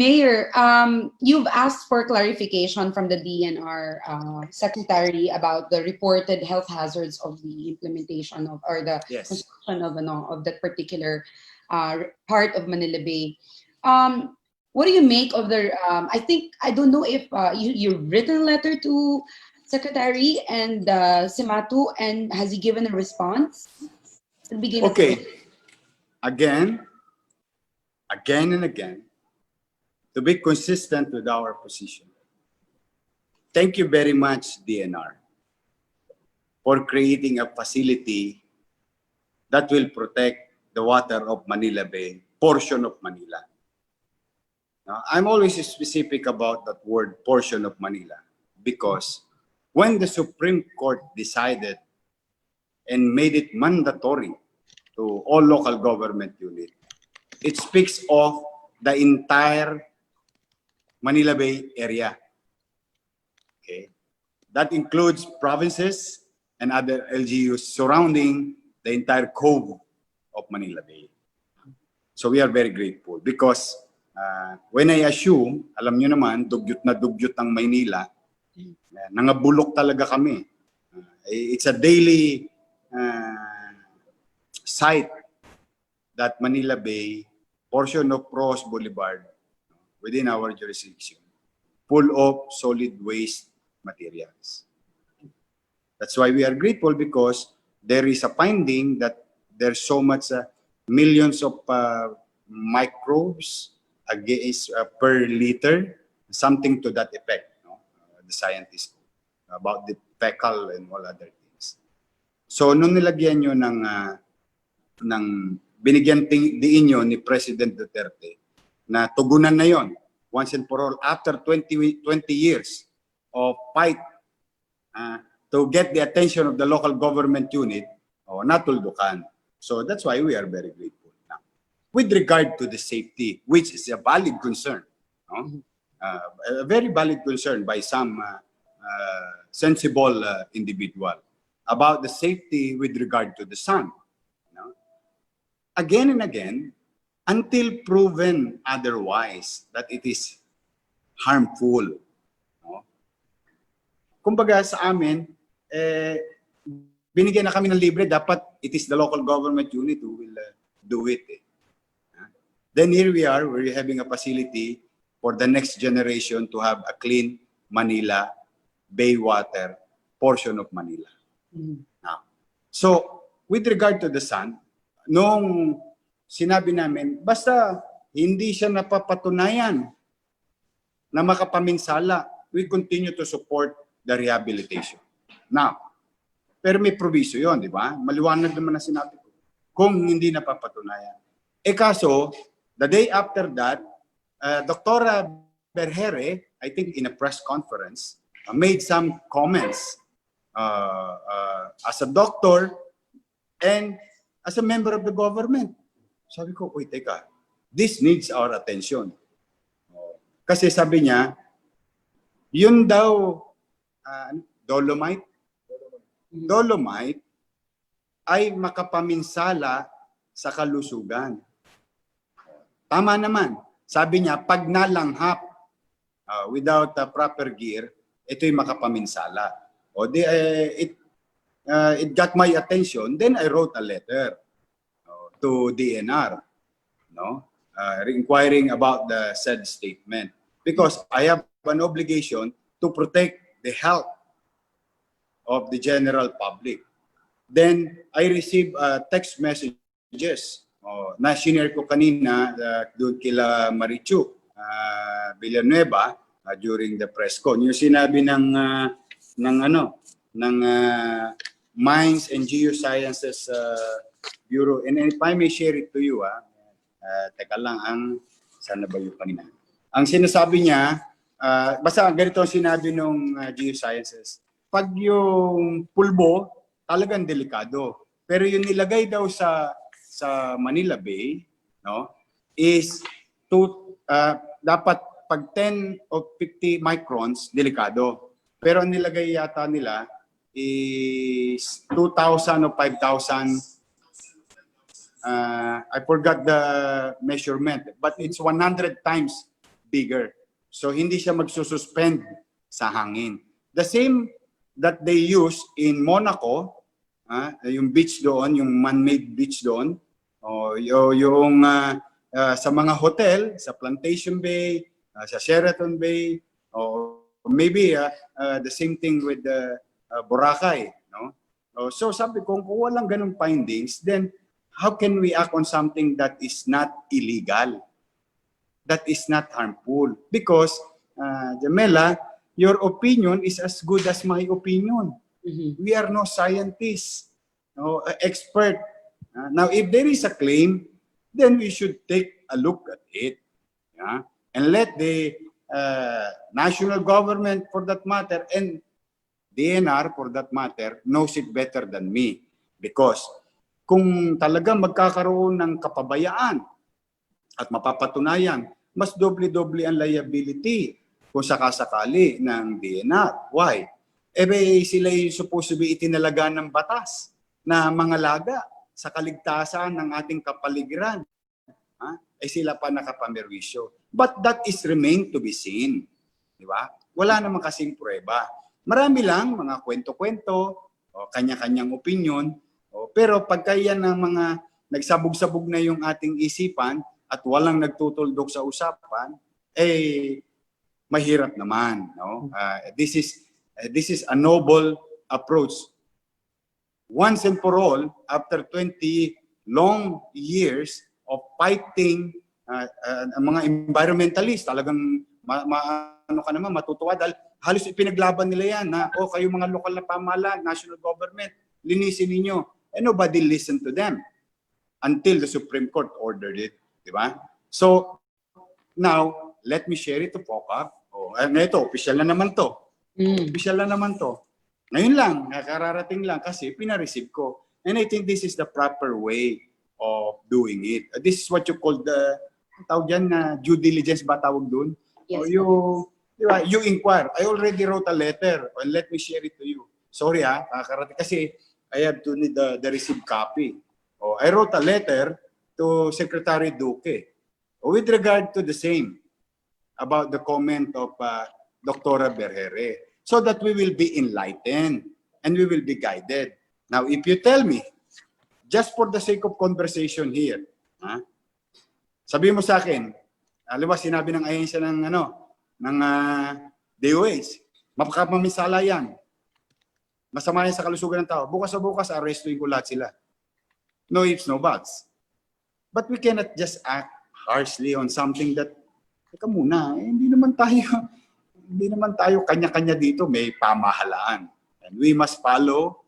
Mayor, you've asked for clarification from the DNR secretary about the reported health hazards of the implementation of, or the Yes. construction of that particular part of Manila Bay. What do you make of the? I don't know if you've written a letter to Secretary and Simatu, and has he given a response? At the beginning of Okay. Again and again, to be consistent with our position. Thank you very much, DNR, for creating a facility that will protect the water of Manila Bay, portion of Manila. Now, I'm always specific about that word, portion of Manila, because when the Supreme Court decided and made it mandatory to all local government units, it speaks of the entire Manila Bay area. Okay, that includes provinces and other LGUs surrounding the entire cove of Manila Bay. So we are very grateful because when I assume, alam nyo naman, dugyot na dugyot ang Maynila, nangabulok talaga kami. It's a daily sight that Manila Bay, portion of Pros Boulevard, within our jurisdiction, full of solid waste materials. That's why we are grateful, because there is a finding that there's so much millions of microbes against per liter, something to that effect. No? The scientists about the fecal and all other things. So nung nilagyan nyo ng binigyan diin nyo ni President Duterte na tugunan na yon once and for all after 20 years of fight to get the attention of the local government unit, natuldukan. So that's why we are very grateful. Now, with regard to the safety, which is a valid concern, a very valid concern by some sensible individual about the safety with regard to the sun. Again and again, until proven otherwise that it is harmful. Kumbaga sa amin, binigyan na kami ng libre, dapat it is the local government unit who will do it. Then here we are, we're having a facility for the next generation to have a clean Manila Bay water portion of Manila. Now, so with regard to the sun, nung sinabi namin, basta hindi siya napapatunayan na makapaminsala, we continue to support the rehabilitation. Now, pero may proviso yon, di ba? Maliwanag naman na sinabi ko. Kung hindi napapatunayan. Kaso, the day after that, Dr. Berhere, I think in a press conference, made some comments as a doctor and as a member of the government. Sabi ko, wait, teka, this needs our attention. Kasi sabi niya, yun daw, Dolomite ay makapaminsala sa kalusugan. Tama naman. Sabi niya, pag nalanghap without proper gear, ito'y makapaminsala. It got my attention. Then I wrote a letter to DENR, inquiring about the said statement, because I have an obligation to protect the health of the general public. Then I received text messages na shinare ko kanina doon kila Marichu Villanueva during the press con. Yung sinabi ng Mines and Geosciences Bureau, and if I may share it to you, teka lang, sana ba yung kanina? Ang sinasabi niya, basta ganito ang sinabi ng Geosciences, pag yung pulbo, talagang delikado. Pero yung nilagay daw sa Manila Bay, is dapat pag 10 o 50 microns, delikado. Pero ang nilagay yata nila is 2,000 o 5,000. I forgot the measurement, but it's 100 times bigger. So hindi siya magsususpend sa hangin. The same that they use in Monaco, yung beach doon, yung man-made beach doon, o yung sa mga hotel, sa Plantation Bay, sa Sheraton Bay, o maybe the same thing with Boracay, no? So sabi ko, kung walang ganung findings, then how can we act on something that is not illegal, that is not harmful? Because, Jamela, your opinion is as good as my opinion. We are no scientists, no expert. Now, if there is a claim, then we should take a look at it, and let the national government, for that matter, and DENR, for that matter, knows it better than me. Because kung talagang magkakaroon ng kapabayaan at mapapatunayan, mas doble-doble ang liability kung sakasakali ng DENR. Why? Sila yung supposed to be itinalaga ng batas na mangalaga sa kaligtasan ng ating kapaligiran. Sila pa nakapamerwisyo. But that is remain to be seen. Di ba? Wala naman kasing prueba. Marami lang mga kwento-kwento, o kanya-kanyang opinion, pero pagka yan ng mga nagsabog-sabog na yung ating isipan at walang nagtutuldok sa usapan, mahirap naman. No? This is a noble approach. Once and for all, after 20 long years of fighting mga environmentalists, talagang matutuwa dahil halos ipinaglaban nila yan na, kayo mga lokal na pamahalaan, national government, linisin ninyo. And nobody listened to them until the Supreme Court ordered it. Di ba? So, now, let me share it to FOCAC. Ito, official na naman to. Official na naman to. Ngayon lang, nakararating lang kasi pinareceive ko. And I think this is the proper way of doing it. This is what you call the, tawag dyan na due diligence ba tawag dun? Yes. You inquire. I already wrote a letter and let me share it to you. Sorry nakakarating kasi I have to need the received copy. I wrote a letter to Secretary Duque with regard to the same about the comment of Dr. Berhere, so that we will be enlightened and we will be guided. Now, if you tell me, just for the sake of conversation here, sabihin mo sa akin, alam mo, sinabi ng ahensya ng DOH, makakapaminsala yan. Masama yan sa kalusugan ng tao. Bukas sa bukas, arestuhin ko lahat sila. No ifs, no buts. But we cannot just act harshly on something that, teka muna, hindi naman tayo kanya-kanya dito, may pamahalaan. And we must follow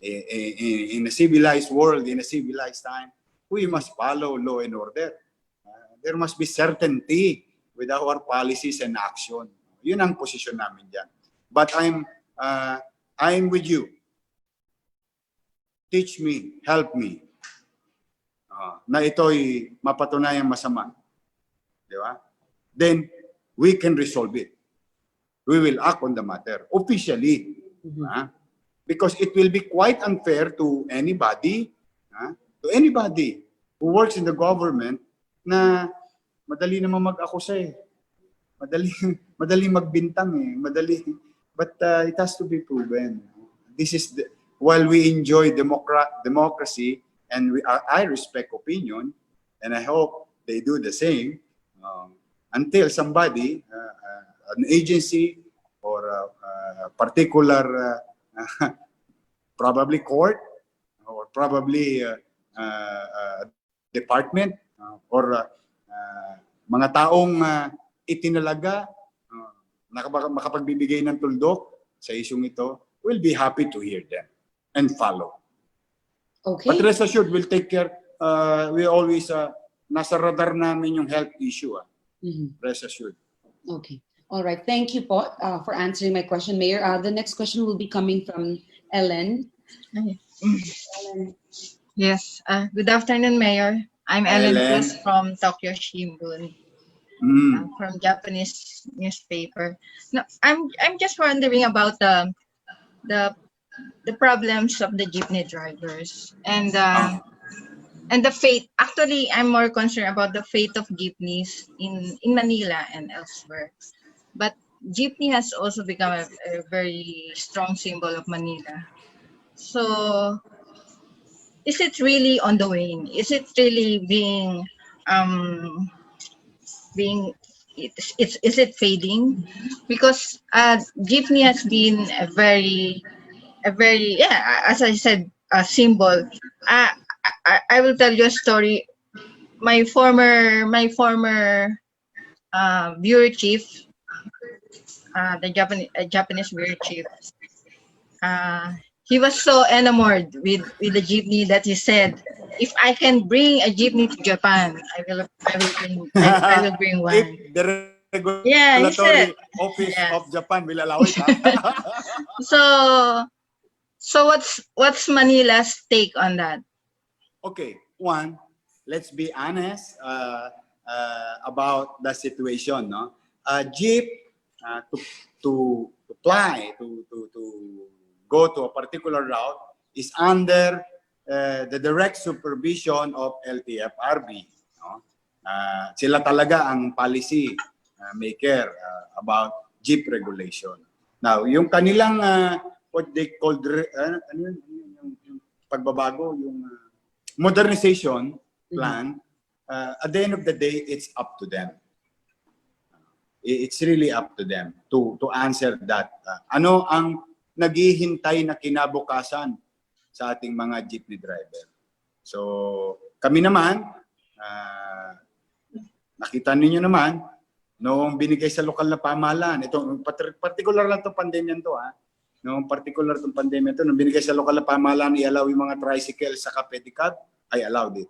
in a civilized world, in a civilized time, we must follow law and order. There must be certainty with our policies and action. Yun ang posisyon namin dyan. But I'm with you. Teach me, help me, na ito'y mapatunayang masama. Di ba? Then, we can resolve it. We will act on the matter officially. Because it will be quite unfair to anybody who works in the government na madali naman mag-akusa madali magbintang but it has to be proven. This is while we enjoy democracy and I respect opinion and I hope they do the same, until somebody, an agency or a particular probably court or probably department or mga taong itinalaga makapagbibigay ng tuldok sa isyong ito, we'll be happy to hear them and follow. Okay. But rest assured, we'll take care. We always, nasa radar namin yung health issue. Rest assured. Okay. All right. Thank you po for answering my question, Mayor. The next question will be coming from Ellen. Ellen. Yes. Good afternoon, Mayor. I'm Ellen Cruz from Tokyo Shimbun, from Japanese newspaper. No, I'm just wondering about the problems of the jeepney drivers, and And the fate, actually, I'm more concerned about the fate of jeepneys in Manila and elsewhere. But jeepney has also become a very strong symbol of Manila. So, is it really on the wane? Is it really um, being, is it fading? Because jeepney has been a very, yeah, as I said, a symbol. Uh, I will tell you a story. My former bureau chief, the Japanese bureau chief, uh, he was so enamored with the jeepney that he said, "If I can bring a jeepney to Japan, I will bring If one." the Yeah, he regulatory said. office of Yeah. Japan will allow it, ha? So what's Manila's take on that? Okay, one, let's be honest about the situation. No, jeep to fly to go to a particular route is under the direct supervision of LTFRB. No, sila talaga ang policy maker about jeep regulation. Now, yung kanilang what they call ano yun? Yung pagbabago, yung modernization plan, at the end of the day, it's up to them. It's really up to them to answer that. Ano ang naghihintay na kinabukasan sa ating mga jeepney driver? So, kami naman, nakita ninyo naman, noong binigay sa lokal na pamahalaan, itong particular lang itong pandemya to, noong particular itong pandemya to, nung binigay sa lokal na pamahalaan, i-allow yung mga tricycle sa pedicab, I allowed it.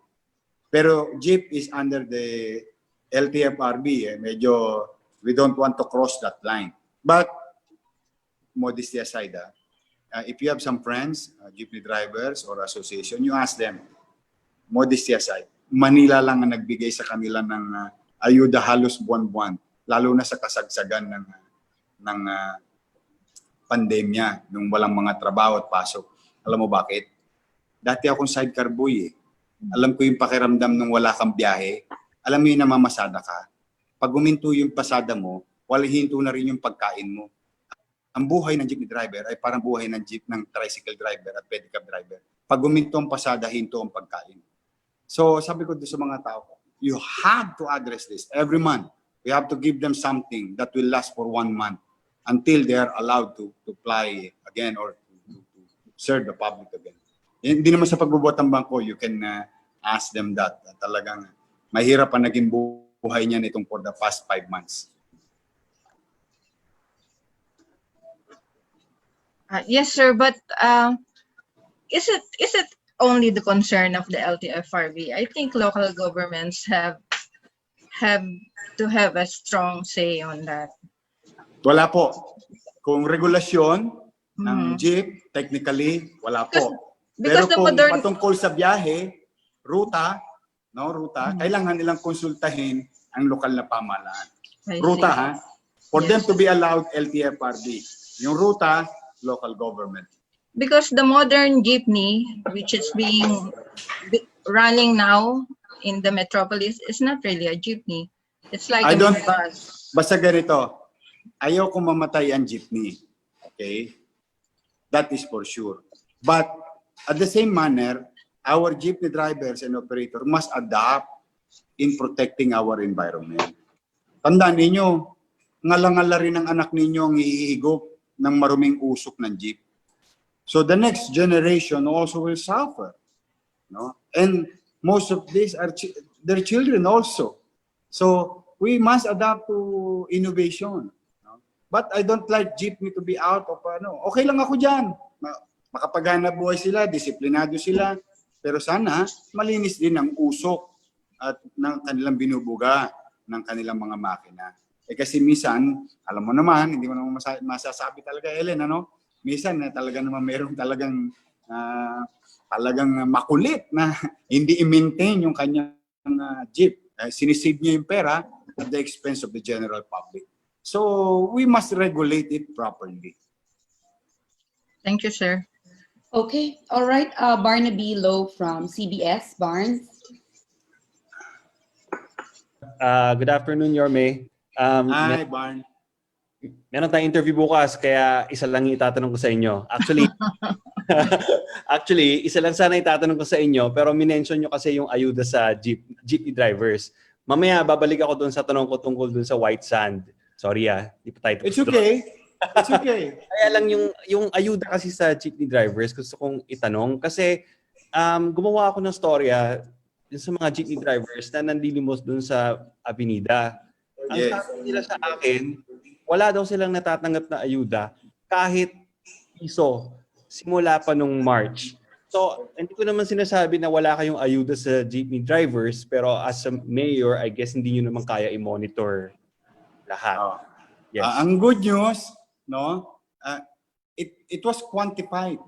Pero jeep is under the LTFRB. Medyo, we don't want to cross that line. But, modesty aside, if you have some friends, jeepney drivers or association, you ask them, modesty aside, Manila lang ang nagbigay sa kanila ng ayuda halos buwan-buwan, lalo na sa kasagsagan ng pandemya, nung walang mga trabaho at pasok. Alam mo bakit? Dati akong sidecar boy eh. Alam ko yung pakiramdam nung wala kang biyahe. Alam mo yung namamasada ka. Pag huminto yung pasada mo, hinto na rin yung pagkain mo. Ang buhay ng jeepney driver ay parang buhay ng tricycle driver at pedicab driver. Pag huminto ang pasada, hinto ang pagkain. So sabi ko sa mga tao, you have to address this every month. We have to give them something that will last for 1 month until they are allowed to fly again or to serve the public again. Hindi naman sa pagbubuhat ng bangko, you can ask them that. Talagang mahirap ang naging buhay niya nitong for the past 5 months. Yes, sir. But is it only the concern of the LTFRB? I think local governments have to have a strong say on that. Wala po. Kung regulasyon ng jeep, technically, wala po. Pero kung patungkol sa biyahe, ruta, kailangan nilang konsultahin ang lokal na pamahalaan. Ruta, ha? For them to be allowed, LTFRB. Yung ruta, local government. Because the modern jeepney, which is running now in the metropolis, is not really a jeepney. It's like a bus. Basta ganito, ayaw kong mamatay ang jeepney. Okay? That is for sure. But at the same manner, our jeepney drivers and operators must adapt in protecting our environment. Tandaan ninyo, ngala-ngala rin ang anak ninyo ang ihigop ng maruming usok ng jeep. So the next generation also will suffer. No? And most of these are their children also. So we must adapt to innovation. No? But I don't like jeepney to be out of okay lang ako dyan. Makapaghanap buhay sila, disiplinado sila. Pero sana malinis din ang usok at ng kanilang binubuga ng kanilang mga makina. Kasi minsan, alam mo naman, hindi mo naman masasabi talaga, Ellen, minsan talaga naman mayroong talagang makulit na hindi i-maintain yung kanyang jeep. Sinisave niya yung pera at the expense of the general public. So we must regulate it properly. Thank you, sir. Okay, all right. Barnaby Lowe from CBS. Barnes. Good afternoon, Yorme. Hi, Barn. Meron tayong interview bukas, kaya isa lang yung itatanong ko sa inyo. Actually, actually, isa lang sana itatanong ko sa inyo, pero minention nyo kasi yung ayuda sa jeepney drivers. Mamaya, babalik ako doon sa tanong ko tungkol doon sa white sand. Sorry di pa tayo It's tapos doon. okay. It's okay. Kaya lang yung ayuda kasi sa jeepney drivers, gusto kong itanong. Kasi gumawa ako ng storya yung sa mga jeepney drivers na nandilimos doon sa Avenida. Ang Yes. sabi nila sa akin, wala daw silang natatanggap na ayuda kahit piso simula pa nung March. So, hindi ko naman sinasabi na wala kayong ayuda sa jeepney drivers, pero as a mayor, I guess hindi nyo naman kaya i-monitor lahat. Oh. Yes. Ang good news, no? It was quantified.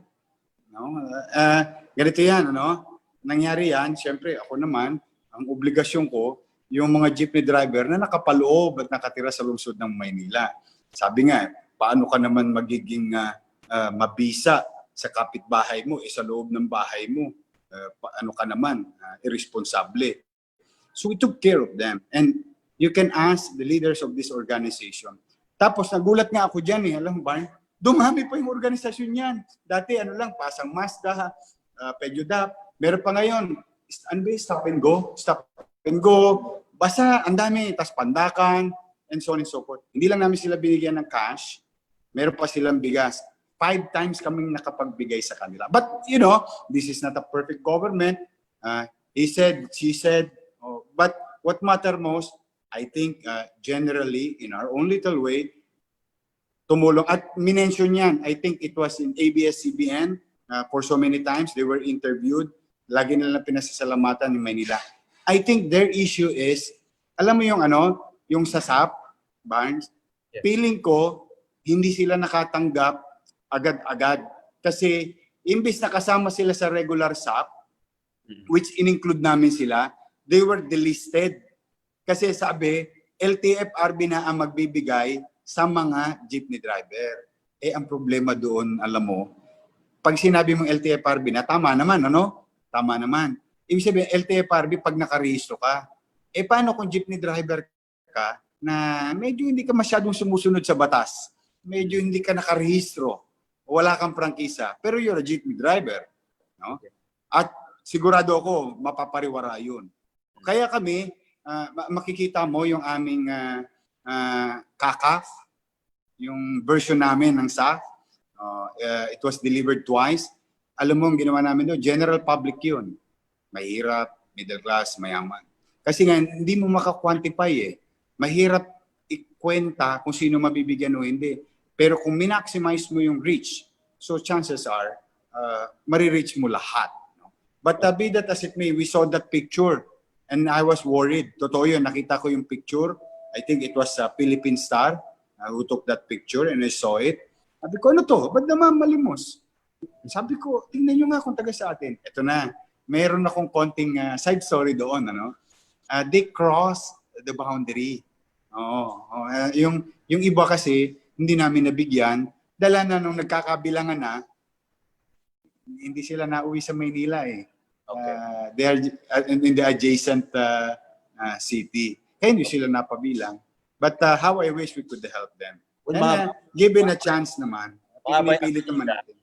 No? Ganito yan, ano? Nangyari yan, siyempre ako naman, ang obligasyon ko, yung mga jeepney driver na nakapaloob at nakatira sa lungsod ng Maynila. Sabi nga, paano ka naman magiging mabisa sa kapitbahay mo, sa loob ng bahay mo? Paano ka naman? Irresponsable. So we took care of them. And you can ask the leaders of this organization. Tapos nagulat nga ako dyan alam mo ba? Dumami pa yung organisasyon yan. Dati Pasang Mazda, Pedjodap. Meron pa ngayon, stop and go, stop and go. Basta ang dami, tas Pandakan, and so on and so forth. Hindi lang namin sila binigyan ng cash, meron pa silang bigas. 5 times kaming nakapagbigay sa kanila. But, this is not a perfect government. He said, she said, but what matter most, I think generally, in our own little way, tumulong. At minention yan, I think it was in ABS-CBN for so many times. They were interviewed. Lagi nilang pinasasalamatan ni Manila. I think their issue is, alam mo yung sasap, Barnes, yes. Feeling ko, hindi sila nakatanggap agad-agad. Kasi, imbis na kasama sila sa regular SAP, which in-include namin sila, they were delisted. Kasi sabi, LTFRB na ang magbibigay sa mga jeepney driver. Ang problema doon, alam mo, pag sinabi mong LTFRB na, tama naman, Tama naman. Ibig sabihin, LTFRB pag nakarehistro ka. Paano kung jeepney driver ka na medyo hindi ka masyadong sumusunod sa batas? Medyo hindi ka nakarehistro. Wala kang prangkisa. Pero you're a jeepney driver. No? At sigurado ako, mapapariwara yun. Kaya kami, makikita mo yung aming kakaf, yung version namin ng SAF. It was delivered twice. Alam mo, ang ginawa namin doon, general public yun. Mahirap, middle class, mayaman. Kasi nga, hindi mo maka-quantify Mahirap ikwenta kung sino mabibigyan o hindi. Pero kung minaximize mo yung reach, so chances are, marireach mo lahat. No? But be that as it may, we saw that picture and I was worried. Totoo yun, nakita ko yung picture. I think it was a Philippine Star who took that picture and I saw it. Sabi ko, ano to? Ba't naman malimos? Sabi ko, tingnan nyo nga kung taga sa atin. Ito na. Meron akong konting side story doon. They crossed the boundary. Yung iba kasi, hindi namin nabigyan. Dala na nung nagkakabilangan na, hindi sila nauwi sa Maynila Okay. They are in the adjacent city. Kaya hindi sila napabilang. But how I wish we could help them. And given a chance naman, pinipilit naman natin.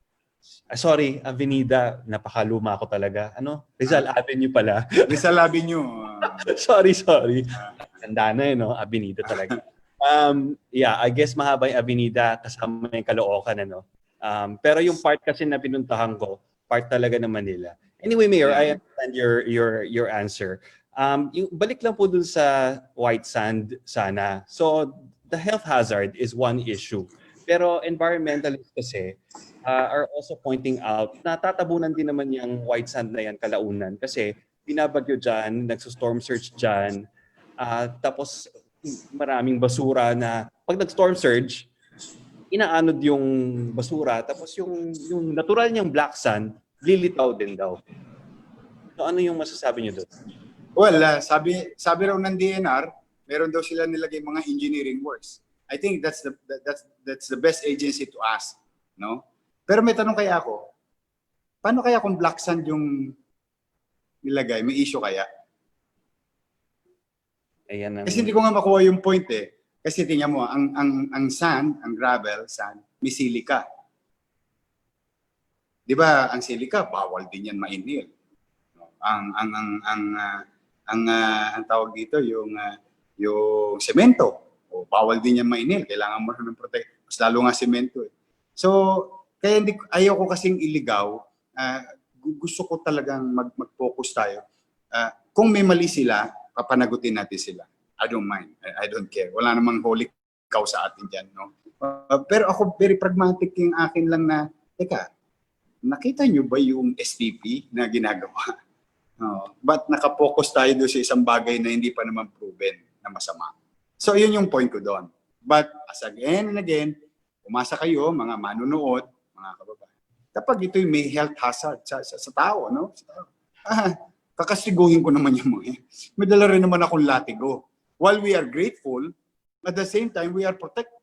Sorry, Avenida, napakaluma ko talaga. Rizal Avenue pala. Rizal Avenue. sorry. Handa na Avenida talaga. I guess mahaba yung Avenida kasama yung Caloocan, pero yung part kasi na pinuntahan ko, part talaga ng Manila. Anyway, Mayor, I understand your answer. Yung balik lang po dun sa white sand sana. So, the health hazard is one issue. Pero environmentalists kasi are also pointing out na tatabunan din naman yung white sand na yan kalaunan kasi binabagyo dyan, nagsustorm surge dyan, tapos maraming basura na pag nag-storm surge, inaanod yung basura tapos yung natural niyang black sand, lilitaw din daw. So ano yung masasabi niyo doon? Well, sabi raw ng DENR, meron daw sila nilagay mga engineering works. I think that's the best agency to ask, no? Pero may tanong kaya ako, Paano kaya kung black sand yung nilagay? May issue kaya? Ayan ang... Kasi hindi ko nga makuha yung point eh. Kasi tingnan mo, ang sand, ang gravel, sand, may silica. Di ba, ang silica, bawal din yan ma-inhale. Ang tawag dito, yung semento, bawal din yan ma-inhale. Kailangan mo ng protect. Mas lalo nga semento eh. So, kaya ayaw ko kasing iligaw. Gusto ko talagang mag-focus tayo. Kung may mali sila, papanagutin natin sila. I don't mind. I don't care. Wala namang holy cow sa atin dyan. No? Pero ako, very pragmatic yung akin lang na, teka, nakita nyo ba yung STP na ginagawa? But nakapokus tayo doon sa isang bagay na hindi pa naman proven na masama. So, yun yung point ko doon. But, as again and again, umasa kayo, mga manunood, mga kababayan. Kapag ito'y may health hazard sa tao, no? Sa tao. Kakasiguhin ko naman yung mga. May dala rin naman akong latigo. While we are grateful, at the same time, we are protectful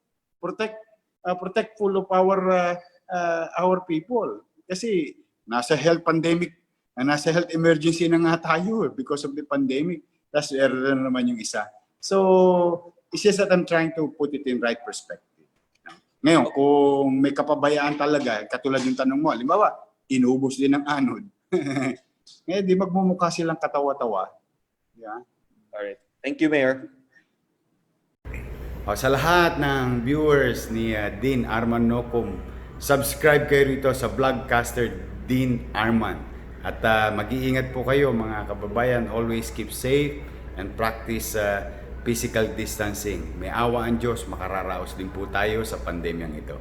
of our people. Kasi nasa health pandemic, nasa health emergency na nga tayo because of the pandemic. Tapos error na naman yung isa. So, it's just that I'm trying to put it in right perspective. Ngayon, kung may kapabayaan talaga, katulad yung tanong mo, halimbawa, inubos din ng anod. Ngayon, di magmumukha silang katawa-tawa. Yeah. Alright. Thank you, Mayor. Sa lahat ng viewers ni Dean Arman Nocum, subscribe kayo rito sa vlogcaster Dean Arman. At mag-iingat po kayo mga kababayan. Always keep safe and practice physical distancing. May awa ang Diyos, makararaos din po tayo sa pandemyang ito.